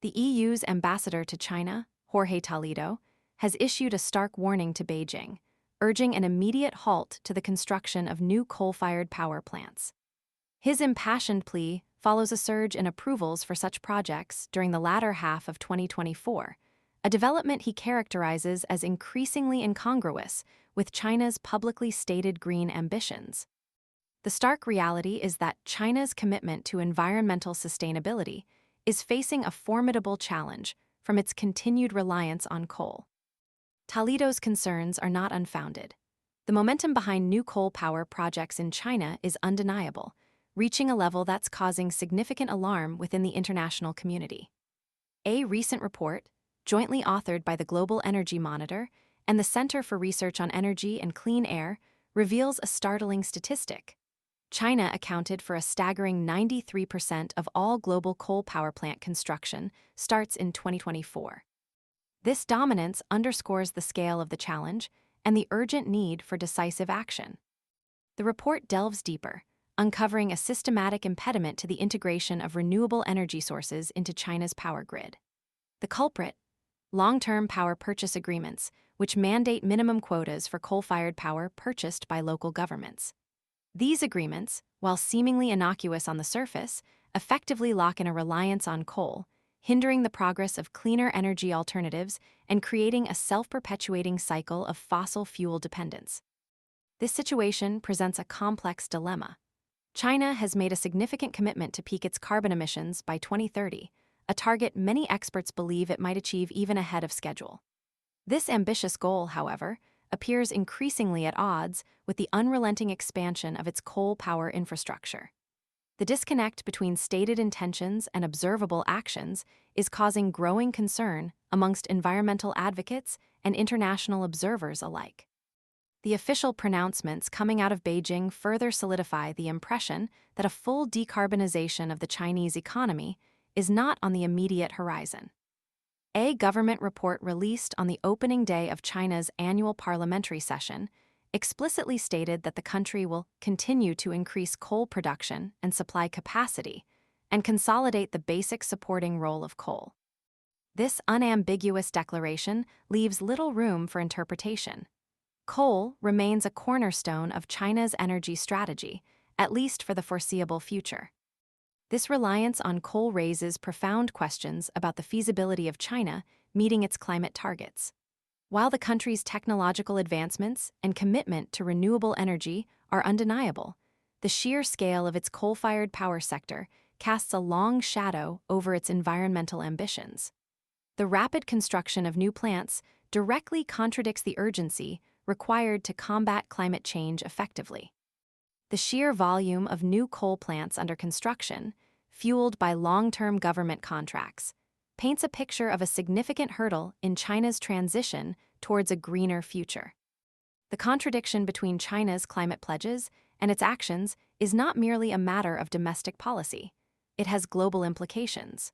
The EU's ambassador to China, Jorge Toledo, has issued a stark warning to Beijing, urging an immediate halt to the construction of new coal-fired power plants. His impassioned plea follows a surge in approvals for such projects during the latter half of 2024, a development he characterizes as increasingly incongruous with China's publicly stated green ambitions. The stark reality is that China's commitment to environmental sustainability is facing a formidable challenge from its continued reliance on coal. Toledo's concerns are not unfounded. The momentum behind new coal power projects in China is undeniable, reaching a level that's causing significant alarm within the international community. A recent report, jointly authored by the Global Energy Monitor and the Center for Research on Energy and Clean Air, reveals a startling statistic. China accounted for a staggering 93% of all global coal power plant construction starts in 2024. This dominance underscores the scale of the challenge and the urgent need for decisive action. The report delves deeper, uncovering a systematic impediment to the integration of renewable energy sources into China's power grid. The culprit: long-term power purchase agreements, which mandate minimum quotas for coal-fired power purchased by local governments. These agreements, while seemingly innocuous on the surface, effectively lock in a reliance on coal, hindering the progress of cleaner energy alternatives and creating a self-perpetuating cycle of fossil fuel dependence. This situation presents a complex dilemma. China has made a significant commitment to peak its carbon emissions by 2030, a target many experts believe it might achieve even ahead of schedule. This ambitious goal, however, appears increasingly at odds with the unrelenting expansion of its coal power infrastructure. The disconnect between stated intentions and observable actions is causing growing concern amongst environmental advocates and international observers alike. The official pronouncements coming out of Beijing further solidify the impression that a full decarbonization of the Chinese economy is not on the immediate horizon. A government report released on the opening day of China's annual parliamentary session explicitly stated that the country will continue to increase coal production and supply capacity and consolidate the basic supporting role of coal. This unambiguous declaration leaves little room for interpretation. Coal remains a cornerstone of China's energy strategy, at least for the foreseeable future. This reliance on coal raises profound questions about the feasibility of China meeting its climate targets. While the country's technological advancements and commitment to renewable energy are undeniable, the sheer scale of its coal-fired power sector casts a long shadow over its environmental ambitions. The rapid construction of new plants directly contradicts the urgency required to combat climate change effectively. The sheer volume of new coal plants under construction, fueled by long-term government contracts, paints a picture of a significant hurdle in China's transition towards a greener future. The contradiction between China's climate pledges and its actions is not merely a matter of domestic policy. It has global implications.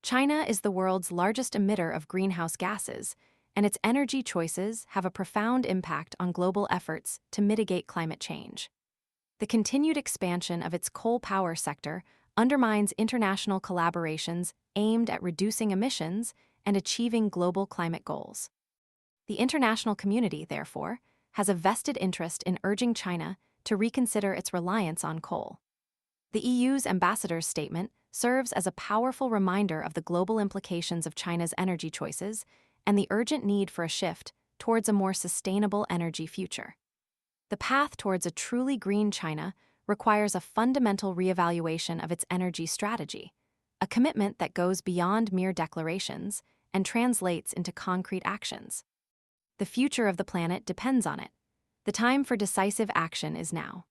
China is the world's largest emitter of greenhouse gases, and its energy choices have a profound impact on global efforts to mitigate climate change. The continued expansion of its coal power sector undermines international collaborations aimed at reducing emissions and achieving global climate goals. The international community, therefore, has a vested interest in urging China to reconsider its reliance on coal. The EU's ambassador's statement serves as a powerful reminder of the global implications of China's energy choices and the urgent need for a shift towards a more sustainable energy future. The path towards a truly green China requires a fundamental reevaluation of its energy strategy, a commitment that goes beyond mere declarations and translates into concrete actions. The future of the planet depends on it. The time for decisive action is now.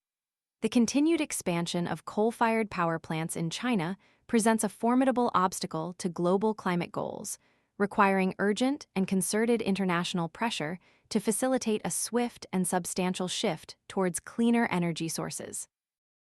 The continued expansion of coal-fired power plants in China presents a formidable obstacle to global climate goals, requiring urgent and concerted international pressure to facilitate a swift and substantial shift towards cleaner energy sources.